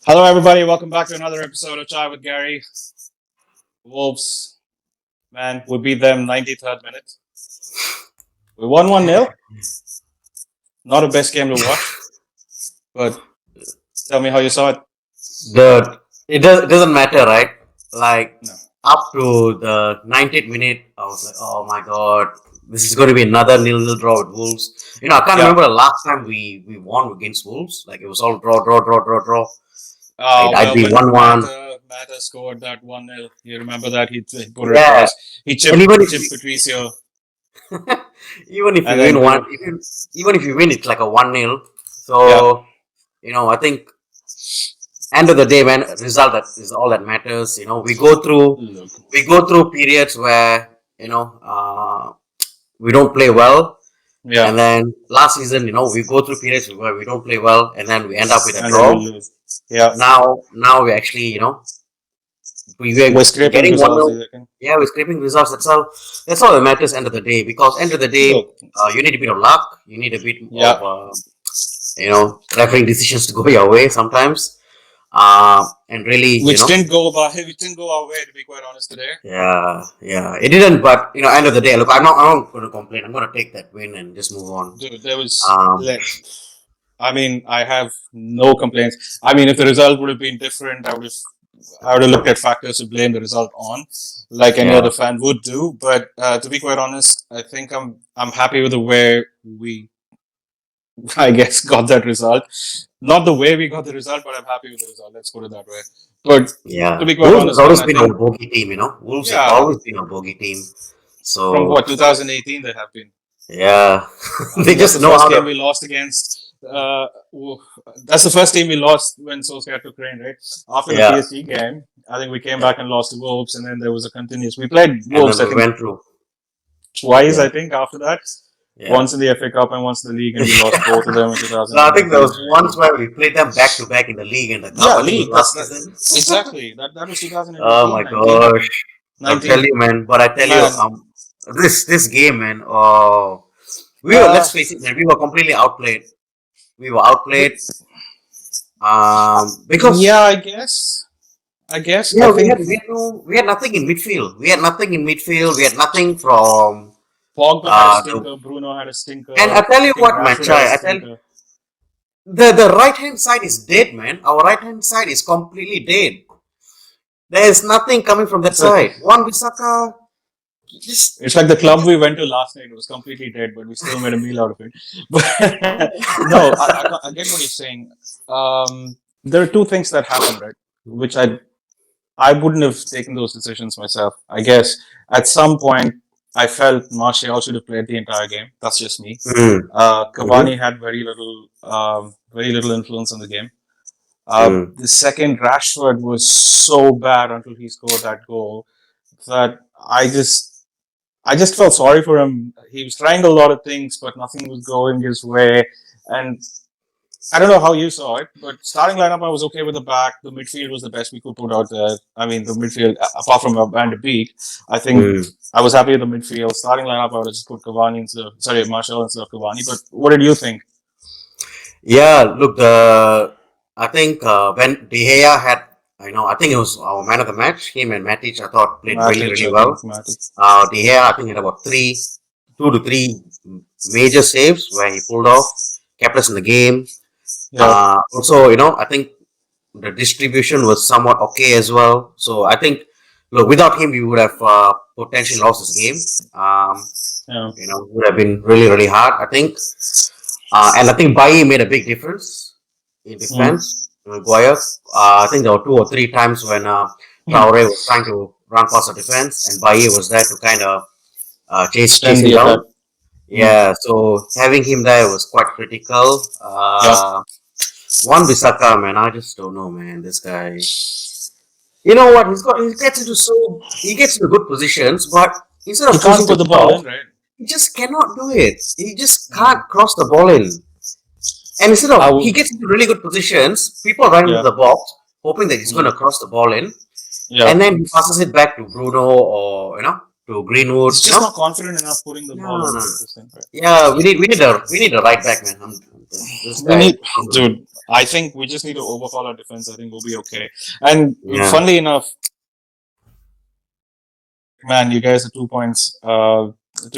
Hello, everybody. Welcome back to another episode of Chai with Gary. Wolves, man, we beat them 93rd minute. We won 1-0. Not a best game to watch, but tell me how you saw it. It doesn't matter, right? Like No. up to the 90th minute, I was like, oh my god, this is going to be another nil-nil draw with Wolves. I can't Yeah. remember the last time we won against Wolves. Like it was all draw. I'd Well, be when 1-1. Mata scored that 1-0, you remember that? He put it Yeah, across. He chipped and Patricio. even if you And win then one, even if you win, it's like a 1-0. yeah. So I think end of the day, man, result that is all that matters. We go through periods where we don't play well, Yeah. and then last season, we go through periods where we don't play well, and then we end up with a And then we draw. lose. Yeah. Now we actually, we're We're scraping getting one results, nil. I reckon. Yeah, we're scraping results. That's all that matters. End of the day, because end of the day, Look. you need a bit of luck. You need a bit Yeah. of refereeing decisions to go your way sometimes. And really, Which didn't go our way, to be quite honest, today. yeah, it didn't. But end of the day, look, I'm not going to complain. I'm going to take that win and just move on. Dude, there was. Um, I have no complaints. I mean, if the result would have been different, I would have looked at factors to blame the result on, like any Yeah. other fan would do. But to be quite honest, I think I'm happy with the way we, I guess, got that result. Not the way we got the result, but I'm happy with the result. Let's put it that way. But yeah, to be quite Wolves honest, has man, always I been think a bogey team. Wolves have yeah, always been a bogey team. So from what 2018 they have been. yeah, I they think that's just the know first how game to. we lost against. That's the first team we lost when Solskjaer took reign, right? After the Yeah, PSG game, I think we came back and lost to Wolves, and then there was a continuous. We played and Wolves, then I we think, went through. twice. Yeah, I think after that, yeah. once in the FA Cup and once in the league, and we lost both of them in So I think there 2019. was once where we played them back to back in the league and the cup. Yeah, I think it league. was last That's season. exactly that was 2018, Oh my 19, I think. gosh! I'll tell 19. you, man. But I tell you, Man, this game, man. Oh, uh, let's face it, man. We were completely outplayed. We were outplayed. we, Because yeah, I guess. I yeah, we think had we had no we had nothing in midfield. We had nothing in midfield. We had nothing from Pogba had a the. stinker. Bruno had a stinker. And I tell I you think what, my Rashford had a child. I tell stinker. the right hand side is dead, man. Our right hand side is completely dead. There is nothing coming from that It's like side. One Bissaka, just it's like the club we went to last night. It was completely dead, but we still made a meal out of it. But no, I get what you're saying. There are two things that happened, right? Which I wouldn't have taken those decisions myself. I guess at some point I felt Martial should have played the entire game. That's just me. mm, mm-hmm, Cavani had very little influence on the game. mm, The second Rashford was so bad until he scored that goal that I just felt sorry for him. He was trying a lot of things, but nothing was going his way. And I don't know how you saw it, but starting lineup, I was okay with the back. The midfield was the best we could put out there. I mean, the midfield, apart from Van de Beek, I think mm. I was happy with the midfield. Starting lineup, I would have just put Cavani Martial instead of Cavani. But what did you think? Yeah, look, I think when De Gea had, I think it was our man of the match. Him and Matic, I thought played really, Matic, really I well. think Matic. De Gea, I think had about 2 to 3 major saves where he pulled off, kept us in the game. Yeah, Also, I think the distribution was somewhat okay as well. So I think, look, without him, we would have potentially lost this game. yeah. Would have been really, really hard, I think. And I think Bailly made a big difference in Mm. defense. Maguire, I think there were 2 or 3 times when Mm. Traore was trying to run past the defense, and Bailly was there to kind of chase Stem him the attack. down. Mm. Yeah, so having him there was quite critical. Yeah. One Bissaka, man, I just don't know, man. This guy, you know what? He gets into good positions, but instead He of can't choosing put to the ball in, cross, right? he just cannot do it. He just Mm. can't cross the ball in. And instead I of would, he gets into really good positions, people run into yeah. the box, hoping that he's going Mm. to cross the ball in, Yeah. and then he passes it back to Bruno or to Greenwood. He's just not confident enough putting the ball in. No. That's the thing, right? Yeah, we need a right back, man. This We guy. need, dude. I think we just need to overhaul our defense. I think we'll be okay. And Yeah, funnily enough, man, you guys are 2 points, 2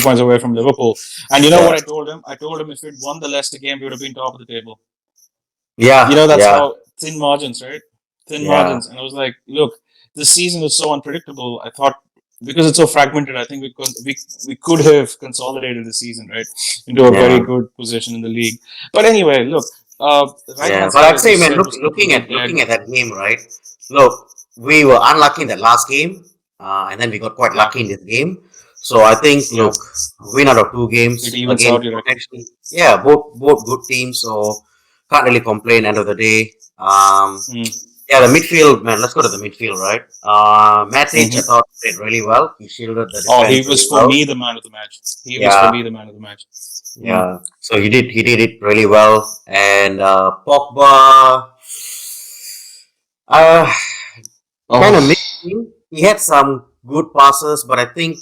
points away from Liverpool. And you know yeah, what I told him? I told him if we'd won the Leicester game, we would have been top of the table. You yeah, know, that's yeah, how thin margins, right? Thin yeah, margins. And I was like, look, this season is so unpredictable. I thought because it's so fragmented, I think we could have consolidated the season, right, into a very yeah, good position in the league. But anyway, look, the right yeah. hand But side, I'd as you say, man, said, was looking completely at dead. that game, right? Look, we were unlucky in that last game, and then we got quite Yeah, lucky in this game. So I think, yeah. look, win out of two It games evens again, out, you reckon? potentially. Yeah, both good teams, so can't really complain. End of the day, Mm. yeah, the midfield, man. Let's go to the midfield, right? Matic, I Hmm. thought played really well. He shielded the Oh, he defense was really for well. me the man of the match. He was for Yeah, me the man of the match. Mm. yeah. So he did it really well. And Pogba, uh, kind Oh, of mixed him. He had some good passes, but I think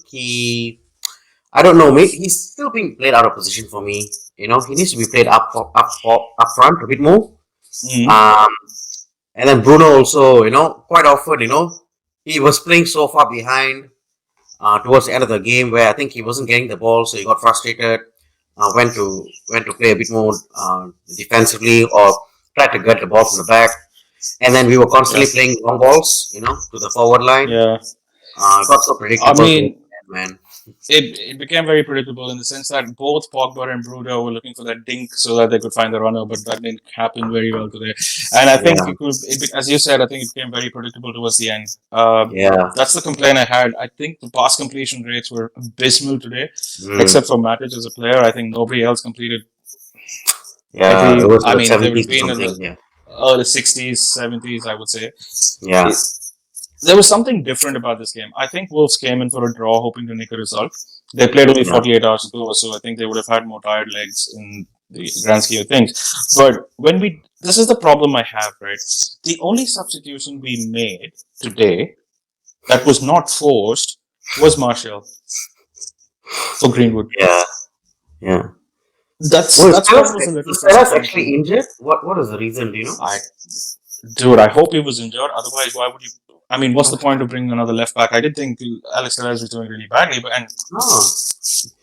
I don't know, maybe he's still being played out of position for me. He needs to be played up front a bit more. mm. Um, and then Bruno also, quite often, he was playing so far behind towards the end of the game where I think he wasn't getting the ball, so he got frustrated. Went to play a bit more defensively or tried to get the ball from the back, and then we were Yeah, constantly playing long balls, to the forward line. yeah. It got so I predictable towards mean, the end, man. it became very predictable in the sense that both Pogba and Bruno were looking for that dink so that they could find the runner, but that didn't happen very well today. And I think Yeah, as you said, I think it became very predictable towards the end. yeah, That's the complaint I had. I think the pass completion rates were abysmal today, mm, except for Matic as a player. I think nobody else completed yeah. It every. was I like mean, they would have 70s or been in the something. Yeah, early 60s, 70s, I would say. yeah, It, there was something different about this game. I think Wolves came in for a draw, hoping to nick a result. They played only yeah. 48 hours ago, so I think they would have had more tired legs in the grand scheme of things. But this is the problem I have, right? The only substitution we made today that was not forced was Martial for Greenwood. Yeah, yeah. That's what was a little Was Salas disappointing. actually injured? What is the reason? Do you know? I Dude, I hope he was injured. Otherwise, why would you? I mean, what's the point of bringing another left back? I did think Alex Telles was doing really badly, but and Oh,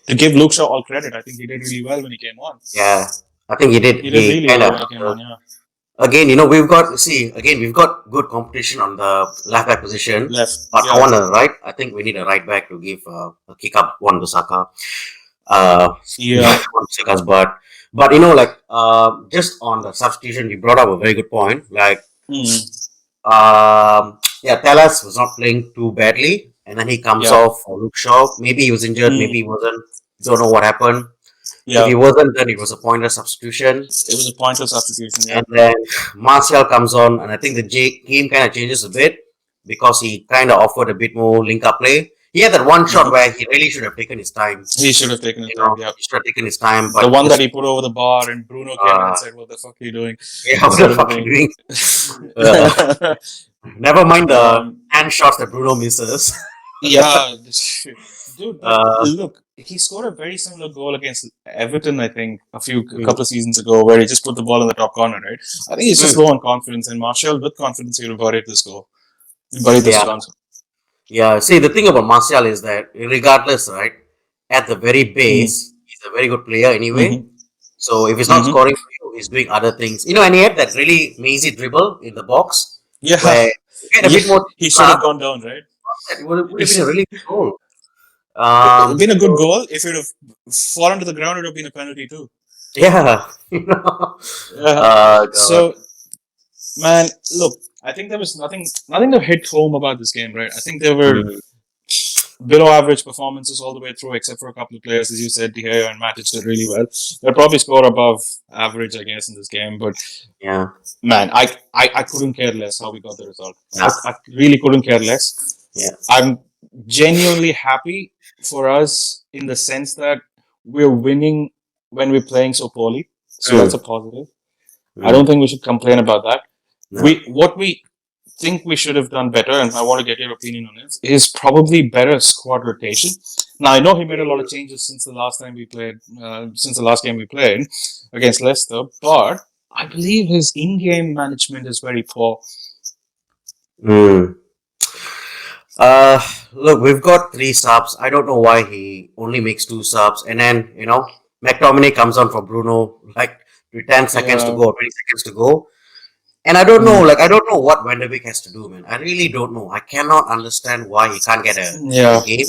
to give Luke Shaw all credit, I think he did really well when he came on. yeah. I think he did. He did He really kind well of when he came on. Yeah, again. We've got good competition on the left back position, left. but I Yeah, want a right. I think we need a right back to give a kick up one to Saka. Uh, yeah. Saka's but just on the substitution, you brought up a very good point. Like Mm, yeah, Talas was not playing too badly, and then he comes yeah. off for Luke Shaw. Maybe he was injured, maybe he Mm, wasn't. Don't know what happened. If he yeah. wasn't, then it was a pointless substitution. It was a pointless substitution. Yeah. And then Martial comes on, and I think the game kind of changes a bit because he kind of offered a bit more link up play. He had that one shot Hmm. where he really should have taken his time. He should have taken his time. Yeah. He should have taken his time, The but one that just he put over the bar, and Bruno came in and uh, said, "What the fuck are you doing?" yeah, what the Sort of a fuck are you thing. doing? Uh, Never mind the um, hand shots that Bruno misses. Yeah, dude. But Uh, look, he scored a very similar goal against Everton, I think, a mm, couple of seasons ago, where he just put the ball in the top corner, right? I think he's just mm, low on confidence, and Martial, with confidence, he'll bury this goal, bury this yeah. chance. Yeah, see, the thing about Martial is that regardless, right, at the very Mm, base, he's a very good player anyway. mm-hmm, So if he's not mm-hmm. scoring for you, he's doing other things. And he had that really mazy dribble in the box Yeah, where if he had a yeah. bit more He should have luck, gone down, right? it would have been a really good goal. It'd been a good So goal. If it would have fallen to the ground, it would have been a penalty too. yeah, Yeah. God. So, man, look, I think there was nothing to hit home about this game, right? I think there were Mm, below average performances all the way through, except for a couple of players, as you said, De Gea and Matic did really well. They'll probably score above average, I guess, in this game. But yeah, man, I couldn't care less how we got the result. yeah, I really couldn't care less. yeah. I'm genuinely happy for us in the sense that we're winning when we're playing so poorly. So that's Mm, a positive. I don't mm, think we should complain about that. no, What we think we should have done better, and I want to get your opinion on this, is probably better squad rotation. Now I know he made a lot of changes since the last time we played, since the last game we played against Leicester, but I believe his in-game management is very poor. Hmm. Look, we've got three subs. I don't know why he only makes two subs, and then McTominay comes on for Bruno like with 10 seconds to Yeah. go, or 20 seconds to go, and I don't know, Mm. like I don't know what Van de Beek has to do, man. I really don't know. I cannot understand why he can't get a Yeah. game.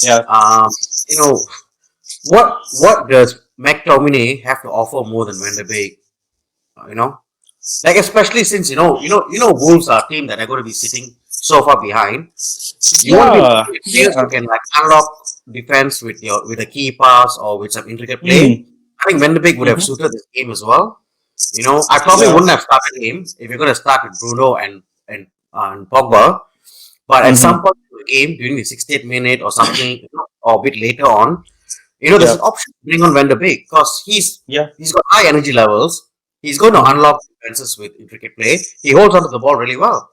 Yeah. Um, you know what does McTominay have to offer more than Van de Beek? You know, like especially since Wolves are a team that are going to be sitting so far behind. You want to be Yeah. players Yeah. who can like unlock defense with a key pass or with some intricate play. Mm. I think Van de Beek would have Mm-hmm. suited this game as well. I probably Yeah. wouldn't have started him if you're going to start with Bruno and Pogba. But at some Mm-hmm. point in the game, during the 60th minute or something, or a bit later on, there's Yeah. an option to bring on Van de Beek because Yeah. he's got high energy levels. He's going to Mm-hmm. unlock defenses with intricate play. He holds onto the ball really well.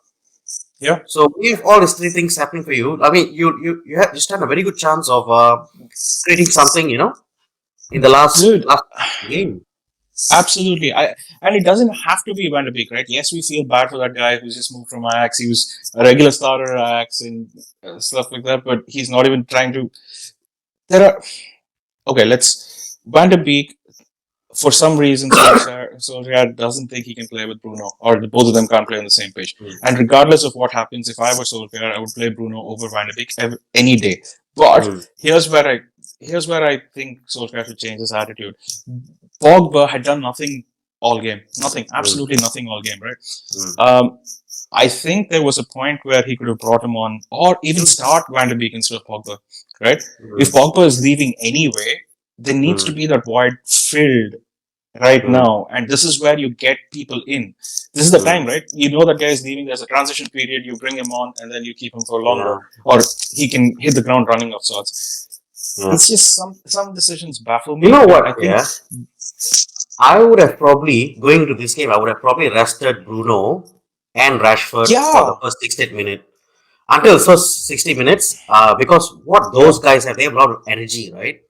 Yeah. So if all these three things happening for you, I mean, you stand a very good chance of creating something, in the Dude, last game. absolutely. And it doesn't have to be Van de Beek, right? Yes, we feel bad for that guy who's just moved from Ajax. He was a regular starter at Ajax and stuff like that, but he's not even trying to. There are okay. Let's Van de Beek. For some reason, Solskjaer doesn't think he can play with Bruno, or both of them can't play on the same page. Mm, And regardless of what happens, if I were Solskjaer, I would play Bruno over Van de Beek any day. But mm, here's where I here's where I think Solskjaer should change his attitude. Pogba had done nothing all game, nothing, mm, absolutely nothing all game, right? mm, Um, I think there was a point where he could have brought him on, or even start Van de Beek instead of Pogba, right? If mm, Pogba is leaving anyway, there needs to mm, be that void filled right mm, now, and this is where you get people in. This is the mm. time, right? You know that guy is leaving. There's a transition period. You bring him on, and then you keep him for longer, Yeah, or he can hit the ground running of sorts. yeah. It's just some decisions baffle You me, know and what? I think Yeah, I would have probably going to this game. I would have probably rested Bruno and Rashford for the yeah, first 60 minutes until the first 60 minutes. Because what yeah, those guys have, they have a lot of energy, right?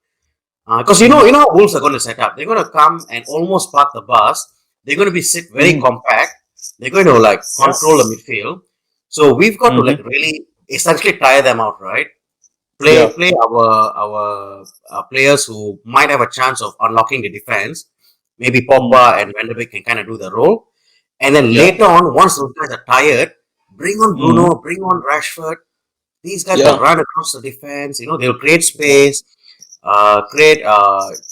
Because mm-hmm, how Wolves are going to set up. They're going to come and almost park the bus. They're going to be sit very mm-hmm, compact. They're going to like yeah, control the midfield. So we've got to like mm-hmm, really essentially tire them out, right? yeah, Play our players who might have a chance of unlocking the defense. Maybe mm, Pogba and Van de Beek can kind of do the role. And then yeah, later on, once those guys are tired, bring on mm-hmm, Bruno, bring on Rashford. These guys will yeah, run across the defense. They'll create space, create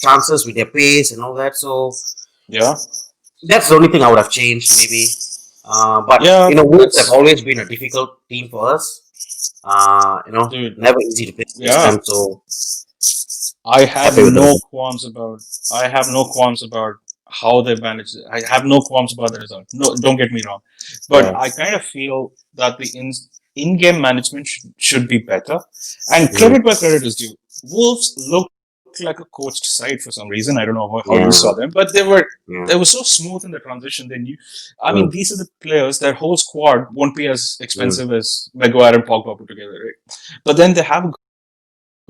chances with their pace and all that. So yeah, that's the only thing I would have changed, maybe. But yeah. Wolves have That's always been a difficult team for us. dude. Never easy to play against Yeah, them. So I have happy with the no result. qualms about. I have no qualms about how they managed it. I have no qualms about the result. No, don't get me wrong, but Yeah. I kind of feel that the in-game management should be better. And Mm, credit where credit is due. Wolves looked like a coached side for some reason. I don't know how you saw them, yeah. but they were Yeah. so smooth in the transition. They knew. I mean, Mm, these are the players. Their whole squad won't be as mm, expensive as Maguire and Pogba put together, right? But then they have a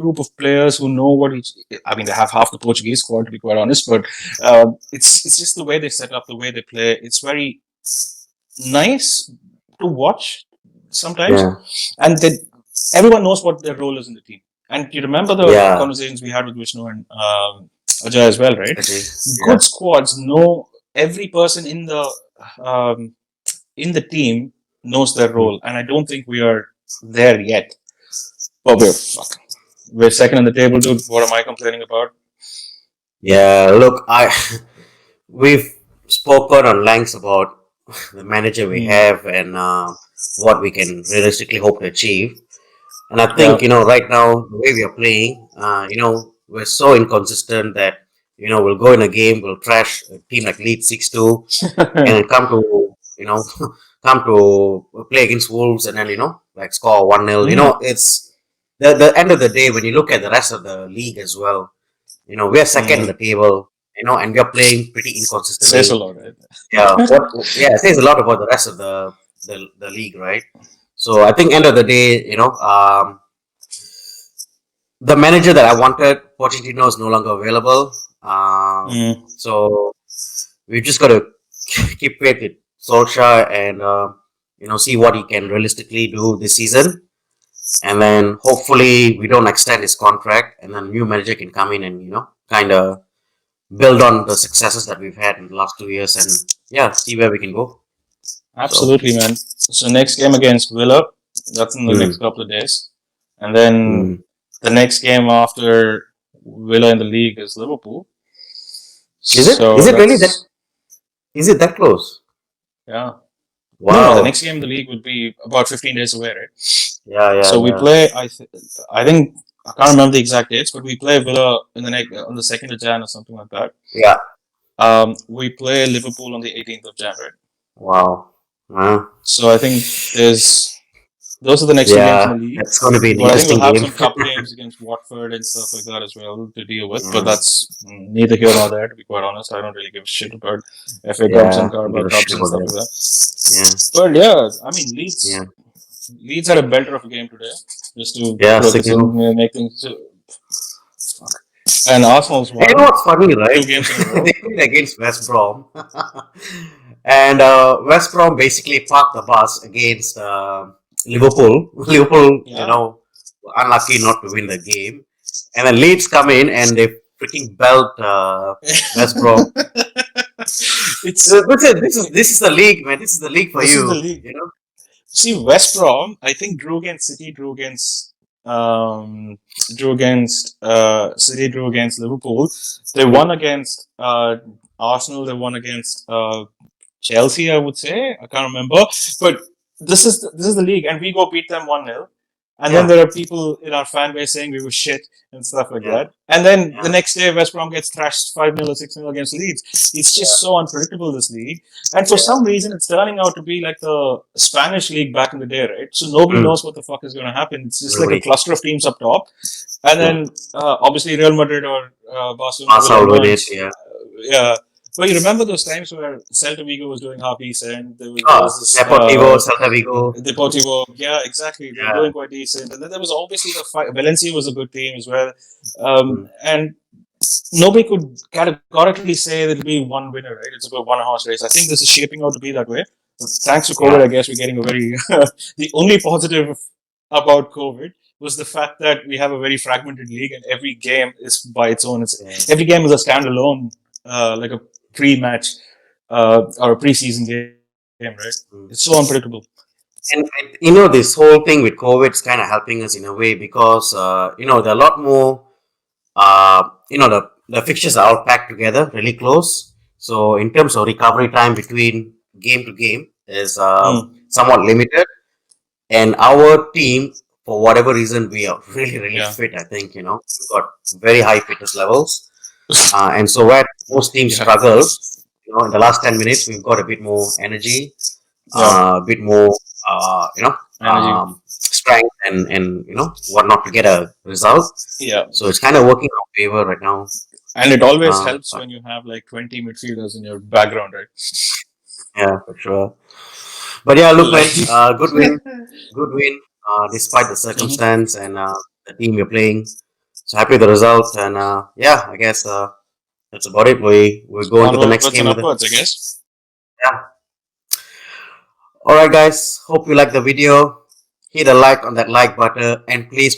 group of players who know what each. I mean, they have half the Portuguese squad to be quite honest, but it's just the way they set up, the way they play. It's very nice to watch yeah. sometimes, and then everyone knows what their role is in the team. And you remember the Yeah. conversations we had with Vishnu and Ajay as well, right? Exactly. Yeah. Good squads know every person um, in the team knows their Mm. role, and I don't think we are there yet. But we're second in the table, dude. What am I complaining about? Yeah. Look, we've spoken on lengths about the manager we Hmm. have and what we can realistically hope to achieve. And I Yeah. think, right now, the way we are playing, we're so inconsistent that, we'll go in a game, we'll trash a team like Leeds 6-2, and then come to, come to play against Wolves and then, like score 1-0. Hmm. It's the end of the day when you look at the rest of the league as well, we're second in Hmm. the table, and we're playing pretty Says a inconsistently. lot, right? Yeah, it says a lot about the rest of the league, right? So I think end of the day, the manager that I wanted, Pochettino, is no longer available. Hmm. So we've just got to keep faith with Solskjaer and see what he can realistically do this season. And then hopefully we don't extend his contract, and then new manager can come in and kind of build on the successes that we've had in the last 2 years, and see where we can go. So, Absolutely, man. So next game against Villa, that's in the next couple of days, and then the next game after Villa in the league is Liverpool. Is it? So is it really that? Is it that close? Yeah. Wow. No, the next game in the league would be about 15 days away, right? Yeah. So we play. I think I can't remember the exact dates, but we play Villa in the next on the 2nd of Jan or something like that. Yeah. We play Liverpool on the 18th of January. Wow. So I think those are the next two games in the league. It's going to be an But I think interesting we'll have game. some cup games against Watford and stuff like that as well to deal with. But that's neither here nor there, to be quite honest. I don't really give a shit about FA Cups and Carabao Cups and stuff like that. But yeah, I mean, Leeds had a belter of a game today, just to throw this in, make things. And Arsenal's won. You know what's funny, right? 2 games in a row. They played against West Brom, and West Brom basically parked the bus against Liverpool. Liverpool, unlucky not to win the game, and then Leeds come in and they freaking belt West Brom. This is the league, man. This is the league for you. This is the league. See, West Brom, I think drew against City, drew against City, drew against Liverpool. They won against Arsenal. They won against Chelsea, I would say. I can't remember, but this is the league, and we go beat them 1-0. And then there are people in our fan base saying we were shit and stuff like that. And then the next day, West Brom gets thrashed 5-0 or 6-0 against Leeds. It's just so unpredictable, this league. And for some reason, it's turning out to be like the Spanish league back in the day, right? So nobody knows what the fuck is going to happen. It's just like a cluster of teams up top. And then, obviously, Real Madrid or Barcelona. Yeah. Well, you remember those times where Celta Vigo was doing half decent? There was this, Deportivo, Celta Vigo. Deportivo, yeah, exactly. They were doing quite decent. And then there was obviously the fight. Valencia was a good team as well. And nobody could categorically say that it'll be one winner, right? It's about one horse race. I think this is shaping out to be that way. But thanks to COVID, I guess we're getting a very... the only positive about COVID was the fact that we have a very fragmented league and every game is by its own. Every game is a standalone, like a pre-match or a pre-season game, right? It's so unpredictable. And this whole thing with COVID is kind of helping us in a way because there are a lot more. The fixtures are all packed together, really close. So in terms of recovery time between game to game is somewhat limited. And our team, for whatever reason, we are really fit. I think we've got very high fitness levels. And so where most teams struggle, in the last 10 minutes, we've got a bit more energy, a bit more, strength and whatnot to get a result. Yeah. So it's kind of working in our favor right now. And it always helps when you have like 20 midfielders in your background, right? Yeah, for sure. But yeah, look, man, good win, despite the circumstance and the team you're playing. So happy with the result, and I guess that's about it. We're going to the next game. Upwards, I guess. Yeah. All right, guys. Hope you like the video. Hit a like on that like button, and please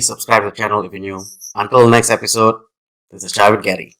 subscribe to the channel if you're new. Until next episode, this is Chai with Gary.